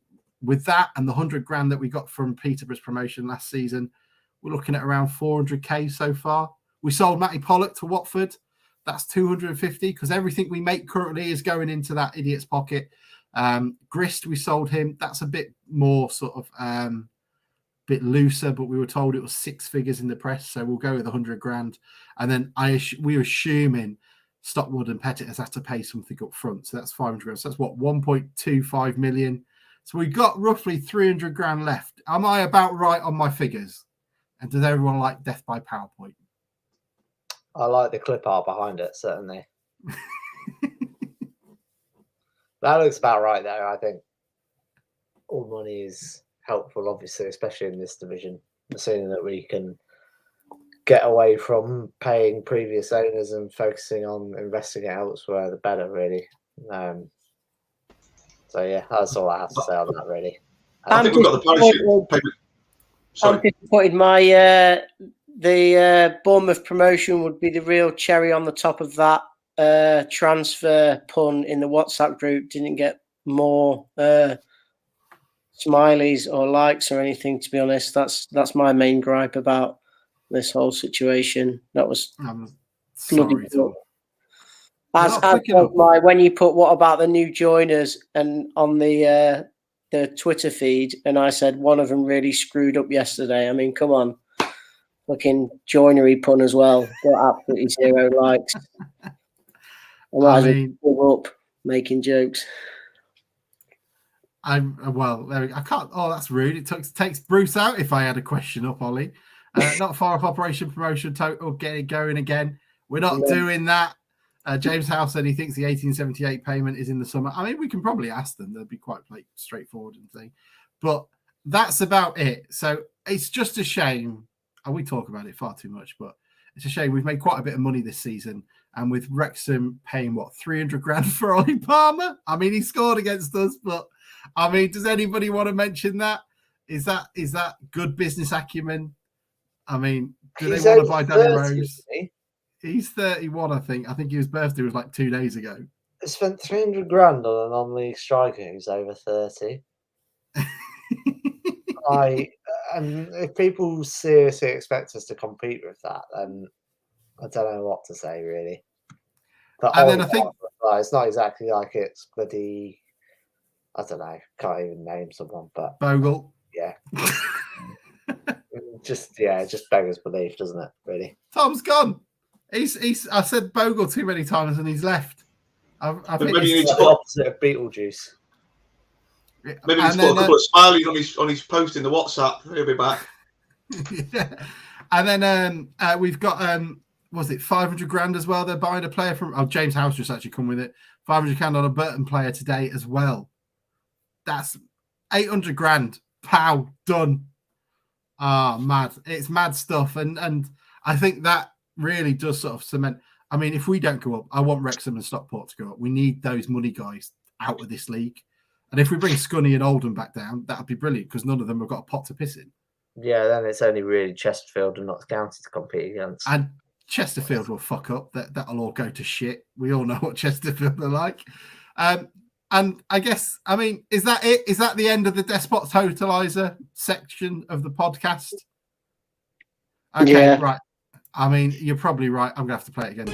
Speaker 4: with that and the 100 grand that we got from Peterborough's promotion last season, we're looking at around 400k so far. We sold Matty Pollock to Watford. That's 250 because everything we make currently is going into that idiot's pocket. Grist, we sold him. That's a bit more sort of bit looser, but we were told it was 6 figures in the press, so we'll go with 100 grand. And then we were assuming Stockwood and Pettit has had to pay something up front, so that's 500 grand. So that's 1.25 million. So we've got roughly 300 grand left. Am I about right on my figures? And does everyone like Death by PowerPoint?
Speaker 8: I like the clip art behind it, certainly. That looks about right there. I think all money is helpful, obviously, especially in this division. Assuming that we can get away from paying previous owners and focusing on investing it elsewhere, the better, really. So, yeah, that's all I have to say on that, really.
Speaker 6: I think we've got the parachute payment.
Speaker 7: I'm disappointed. The Bournemouth promotion would be the real cherry on the top of that. Transfer pun in the WhatsApp group didn't get more smileys or likes or anything, to be honest. That's my main gripe about this whole situation. That was
Speaker 4: sorry.
Speaker 7: As was my, when you put what about the new joiners and on the Twitter feed, and I said one of them really screwed up yesterday. I mean, come on. Fucking joinery pun as well. Got absolutely 0 likes. I mean, give up making jokes.
Speaker 4: I can't. Oh, that's rude. It takes Bruce out if I had a question up, Ollie. Not far off Operation Promotion Total. Get it going again. We're not doing that. James House said he thinks the 1878 payment is in the summer. I mean, we can probably ask them. They'll be quite straightforward and thing. But that's about it. So it's just a shame. And we talk about it far too much, but it's a shame. We've made quite a bit of money this season. And with Wrexham paying, 300 grand for Ollie Palmer? I mean, he scored against us, but I mean, does anybody want to mention that? Is that good business acumen? I mean, do they want to buy Danny Rose? He's 31, I think. I think his birthday was like 2 days ago.
Speaker 8: I spent 300 grand on a non-league striker who's over 30. And if people seriously expect us to compete with that, then I don't know what to say, really. But
Speaker 4: and then I think
Speaker 8: it's not exactly like it's bloody. I don't know. Can't even name someone, but
Speaker 4: Bogle.
Speaker 8: Yeah. just beggars belief, doesn't it? Really.
Speaker 4: Tom's gone. He's. I said Bogle too many times, and he's left. I think
Speaker 8: it's the opposite of Beetlejuice.
Speaker 6: Maybe he's put a couple of smileys on his post in the WhatsApp. He'll be back.
Speaker 4: Yeah. And then we've got was it 500 grand as well? They're buying a player from James House just actually come with it. 500 grand on a Burton player today as well. That's 800 grand. Pow, done. Mad. It's mad stuff. And I think that really does sort of cement. I mean, if we don't go up, I want Wrexham and Stockport to go up. We need those money guys out of this league. And if we bring Scunny and Oldham back down, that would be brilliant because none of them have got a pot to piss in.
Speaker 8: Yeah, then it's only really Chesterfield and Notts County to compete against.
Speaker 4: And Chesterfield will fuck up. That'll all go to shit. We all know what Chesterfield are like. And I guess, I mean, is that it? Is that the end of the Despot Totalizer section of the podcast? Okay, yeah. Right. I mean, you're probably right. I'm going to have to play it again.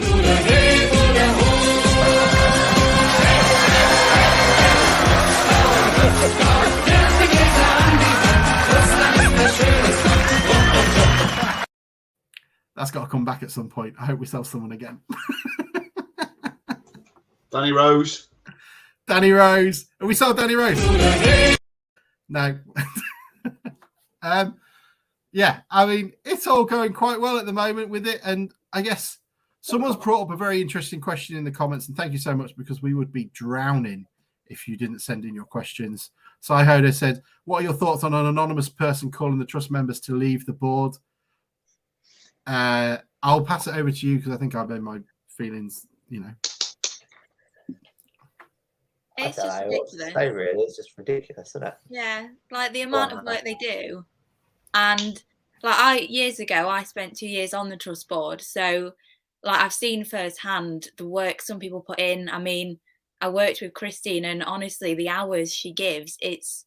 Speaker 4: That's got to come back at some point. I hope we sell someone again.
Speaker 6: Danny Rose.
Speaker 4: Danny Rose. Have we sold Danny Rose? No. Yeah, I mean, it's all going quite well at the moment with it. And I guess someone's brought up a very interesting question in the comments. And thank you so much, because we would be drowning if you didn't send in your questions. Sai Hoda said, what are your thoughts on an anonymous person calling the trust members to leave the board? I'll pass it over to you, because I think I've made my feelings,
Speaker 2: It's
Speaker 8: I
Speaker 2: just
Speaker 8: don't know what to
Speaker 2: ridiculous.
Speaker 8: say, really. It's just ridiculous, isn't it?
Speaker 2: Yeah, like the amount of work they do. And like years ago, I spent 2 years on the trust board. So like I've seen firsthand the work some people put in. I mean, I worked with Christine, and honestly, the hours she gives, it's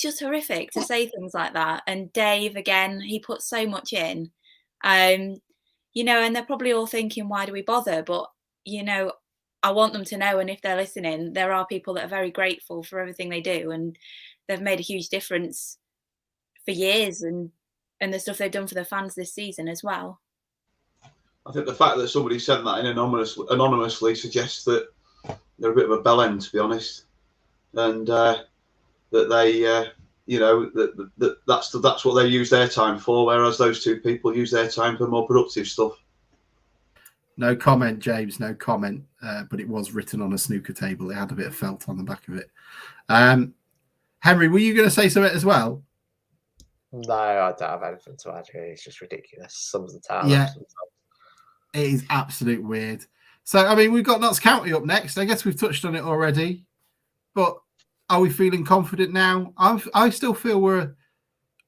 Speaker 2: just horrific to say things like that. And Dave, again, he puts so much in. And they're probably all thinking, why do we bother? But, I want them to know, and if they're listening, there are people that are very grateful for everything they do, and they've made a huge difference for years, and the stuff they've done for the fans this season as well.
Speaker 6: I think the fact that somebody sent that in anonymously suggests that they're a bit of a bellend, to be honest, and that they, that's what they use their time for, whereas those two people use their time for more productive stuff.
Speaker 4: No comment, James, no comment. But it was written on a snooker table. It had a bit of felt on the back of it. Henry, were you going to say something as well?
Speaker 8: No, I don't have anything to add here. It's just ridiculous. Some of the talent.
Speaker 4: Yeah, it is absolute weird. So, I mean, we've got Notts County up next. I guess we've touched on it already. But are we feeling confident now? I still feel we're...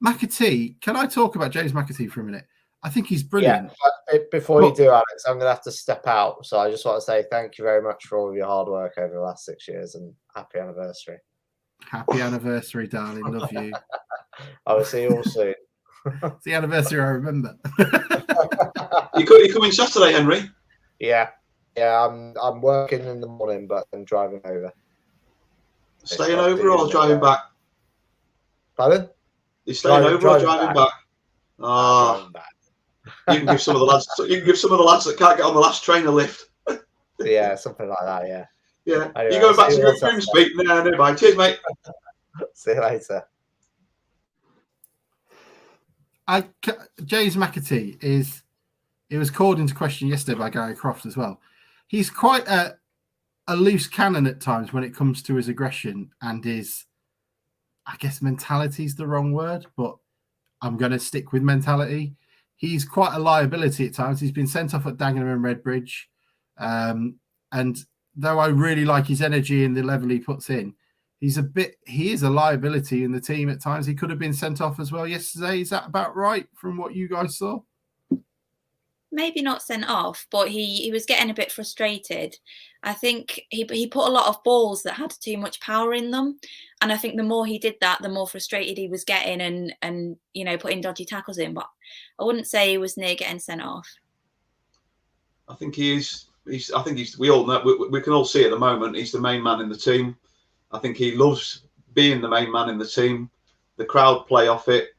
Speaker 4: McAtee, can I talk about James McAtee for a minute? I think he's brilliant.
Speaker 8: Yeah, before you do, Alex, I'm going to have to step out. So I just want to say thank you very much for all of your hard work over the last 6 years, and happy anniversary.
Speaker 4: Happy anniversary, darling. Love you.
Speaker 8: I will see you all soon.
Speaker 4: It's the anniversary I remember.
Speaker 6: You coming Saturday, Henry?
Speaker 8: Yeah. I'm working in the morning, but I'm driving over.
Speaker 6: Staying over or driving back?
Speaker 8: Pardon?
Speaker 6: You staying over or driving back?
Speaker 8: Driving back.
Speaker 6: You can give some of the lads. You can give some of the lads that can't get on the last train a lift.
Speaker 8: Yeah, something like that. Yeah.
Speaker 6: Yeah.
Speaker 8: Anyway,
Speaker 6: you going back to Grimsby? No, bye. Cheers, mate.
Speaker 8: See you later.
Speaker 4: James McAtee is. It was called into question yesterday by Gary Croft as well. He's quite a loose cannon at times when it comes to his aggression and his, I guess, mentality is the wrong word, but I'm going to stick with mentality. He's quite a liability at times. He's been sent off at Dagenham and Redbridge. And though I really like his energy and the level he puts in, he is a liability in the team at times. He could have been sent off as well yesterday. Is that about right from what you guys saw?
Speaker 2: Maybe not sent off, but he was getting a bit frustrated. I think he put a lot of balls that had too much power in them, and I think the more he did that, the more frustrated he was getting, and putting dodgy tackles in. But I wouldn't say he was near getting sent off.
Speaker 6: I think he is. We all know. We can all see at the moment. He's the main man in the team. I think he loves being the main man in the team. The crowd play off it.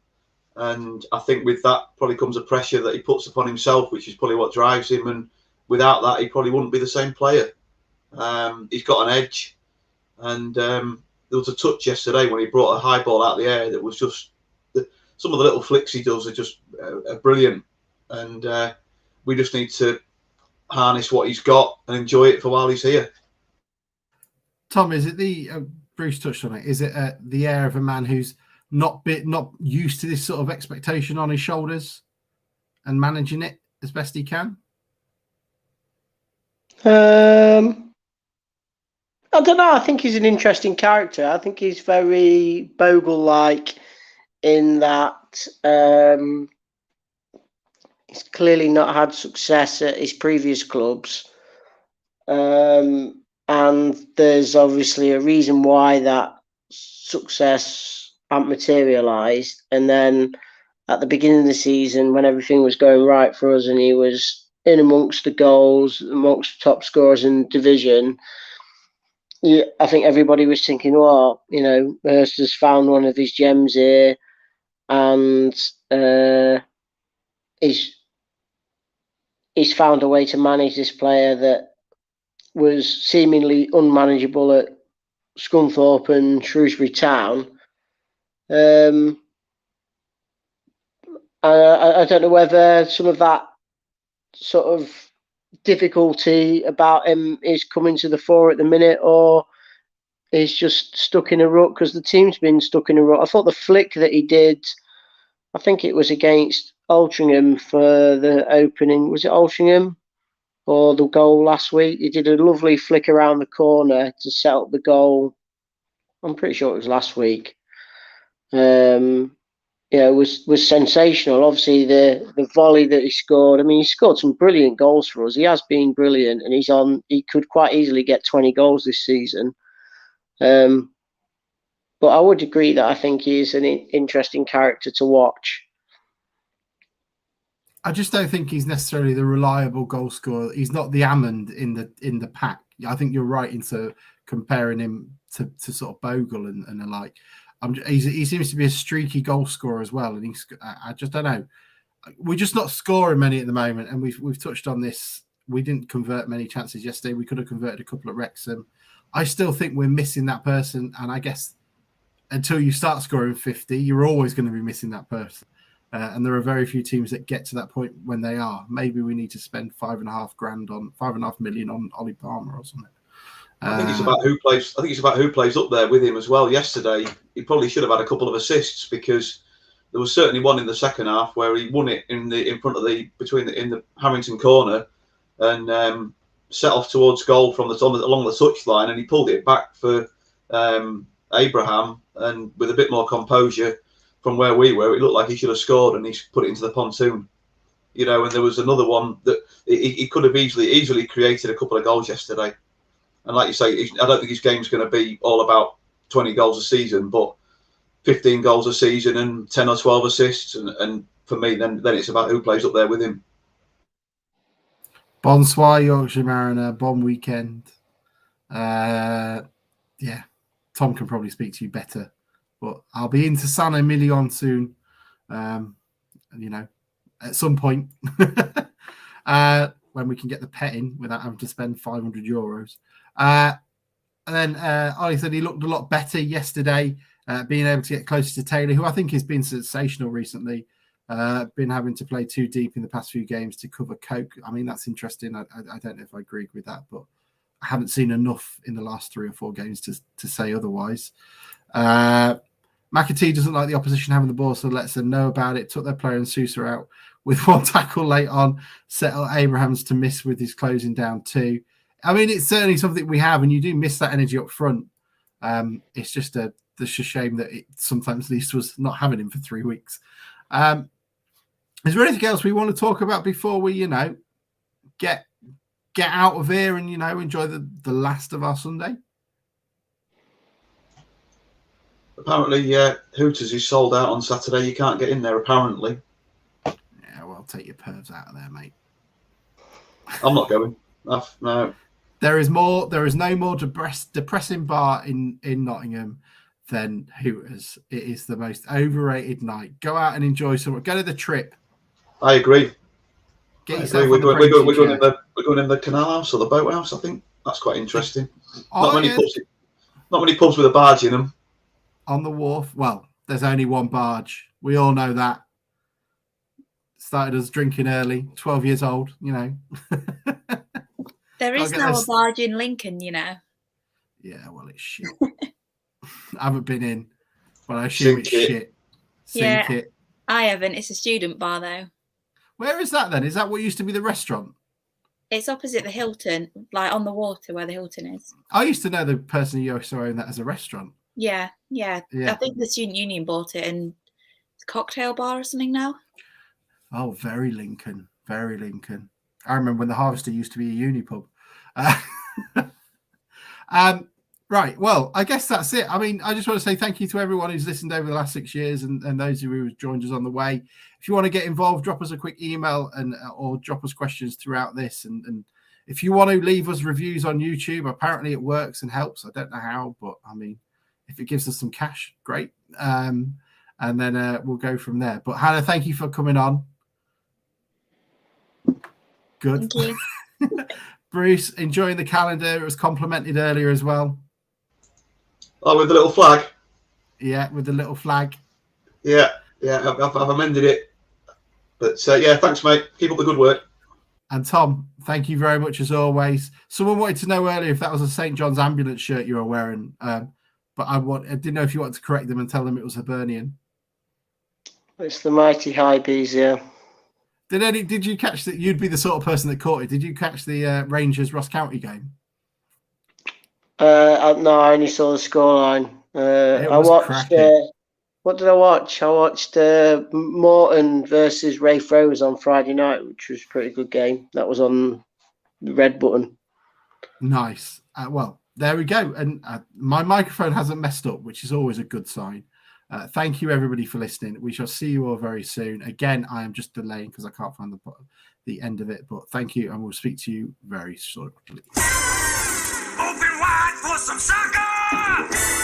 Speaker 6: And I think with that probably comes a pressure that he puts upon himself, which is probably what drives him. And without that, he probably wouldn't be the same player. He's got an edge. And there was a touch yesterday when he brought a high ball out of the air that was just... some of the little flicks he does are just brilliant. And we just need to harness what he's got and enjoy it for while he's here.
Speaker 4: Tom, is it Bruce touched on it, is it the air of a man who's not used to this sort of expectation on his shoulders and managing it as best he can?
Speaker 7: I don't know. I think he's an interesting character. I think he's very Bogle-like in that he's clearly not had success at his previous clubs. And there's obviously a reason why that success hadn't materialised. And then at the beginning of the season, when everything was going right for us and he was in amongst the goals, amongst the top scorers in the division, I think everybody was thinking, well, Hurst has found one of his gems here, and he's found a way to manage this player that was seemingly unmanageable at Scunthorpe and Shrewsbury Town. I don't know whether some of that sort of difficulty about him is coming to the fore at the minute, or he's just stuck in a rut, because the team's been stuck in a rut. I thought the flick that he did, I think it was against Altrincham for the opening. Was it Altrincham? Or the goal last week? He did a lovely flick around the corner to set up the goal. I'm pretty sure it was last week. Was sensational. Obviously, the volley that he scored. I mean, he scored some brilliant goals for us. He has been brilliant, and he could quite easily get 20 goals this season. But I would agree that I think he is an interesting character to watch.
Speaker 4: I just don't think he's necessarily the reliable goal scorer. He's not the Hammond in the pack. I think you're right into comparing him to sort of Bogle and the like. He seems to be a streaky goal scorer as well, and I just don't know. We're just not scoring many at the moment, and we've touched on this. We didn't convert many chances yesterday. We could have converted a couple at Wrexham. I still think we're missing that person, and I guess until you start scoring 50, you're always going to be missing that person. And there are very few teams that get to that point when they are. Maybe we need to spend $5.5 million on Ollie Palmer or something.
Speaker 6: I think it's about who plays. I think it's about who plays up there with him as well. Yesterday, he probably should have had a couple of assists, because there was certainly one in the second half where he won it in the Harrington corner and set off towards goal along the touchline, and he pulled it back for Abraham, and with a bit more composure from where we were, it looked like he should have scored, and he's put it into the pontoon. And there was another one that he could have easily created a couple of goals yesterday. And like you say, I don't think his game's going to be all about 20 goals a season, but 15 goals a season and 10 or 12 assists. And for me, then it's about who plays up there with him.
Speaker 4: Bonsoir, Yorkshire Mariner. Bon weekend. Tom can probably speak to you better. But I'll be into San Emilion soon, at some point, when we can get the pet in without having to spend €500. And then Ollie said he looked a lot better yesterday, being able to get closer to Taylor, who I think has been sensational recently, been having to play too deep in the past few games to cover Coke. I mean, that's interesting. I don't know if I agree with that, but I haven't seen enough in the last 3 or 4 games to say otherwise. McAtee doesn't like the opposition having the ball, so lets them know about it. Took their player and Sousa out with one tackle late on. Settled Abrahams to miss with his closing down too. I mean, it's certainly something we have, and you do miss that energy up front. It's just a shame that it sometimes least was not having him for 3 weeks. Is there anything else we want to talk about before we, get out of here and enjoy the last of our Sunday?
Speaker 6: Apparently, Hooters is sold out on Saturday. You can't get in there, apparently.
Speaker 4: Yeah, well, take your pervs out of there, mate.
Speaker 6: I'm not going. No.
Speaker 4: There is no more depressing bar in Nottingham than Hooters. It is the most overrated night. Go out and enjoy something. Go to the Trip.
Speaker 6: I agree.
Speaker 4: Get yourself.
Speaker 6: We're going in the canal house or the boat house. I think that's quite interesting. Not many pubs with a barge in them.
Speaker 4: On the wharf. Well, there's only one barge. We all know that. Started us drinking early, 12 years old,
Speaker 2: There is now a barge in Lincoln,
Speaker 4: Yeah, well, it's shit. I haven't been in, but I assume it's shit. Sink it.
Speaker 2: I haven't. It's a student bar, though.
Speaker 4: Where is that then? Is that what used to be the restaurant?
Speaker 2: It's opposite the Hilton, like on the water where the Hilton is.
Speaker 4: I used to know the person who used to own that as a restaurant.
Speaker 2: Yeah. I think the student union bought it, and it's a cocktail bar or something now.
Speaker 4: Oh, very Lincoln. Very Lincoln. I remember when the Harvester used to be a uni pub. Right. Well, I guess that's it. I mean, I just want to say thank you to everyone who's listened over the last 6 years and those who have joined us on the way. If you want to get involved, drop us a quick email or drop us questions throughout this. And if you want to leave us reviews on YouTube, apparently it works and helps. I don't know how, but I mean, if it gives us some cash, great. And then we'll go from there. But Hannah, thank you for coming on. Good.
Speaker 2: Thank you.
Speaker 4: Bruce, enjoying the calendar. It was complimented earlier as well.
Speaker 6: Oh, with the little flag?
Speaker 4: Yeah, with the little flag.
Speaker 6: Yeah, I've amended it. But yeah, thanks, mate. Keep up the good work.
Speaker 4: And Tom, thank you very much as always. Someone wanted to know earlier if that was a St. John's ambulance shirt you were wearing, but I didn't know if you wanted to correct them and tell them it was Hibernian.
Speaker 7: It's the mighty high bees, yeah.
Speaker 4: Did you catch that? You'd be the sort of person that caught it. Did you catch the Rangers Ross County game?
Speaker 7: No, I only saw the scoreline. I watched. What did I watch? I watched Morton versus Ray Froze on Friday night, which was a pretty good game. That was on the red button.
Speaker 4: Nice. Well, there we go. And my microphone hasn't messed up, which is always a good sign. Thank you, everybody, for listening. We shall see you all very soon. Again, I am just delaying because I can't find the end of it. But thank you, and we'll speak to you very shortly.
Speaker 3: Open wide for some soccer!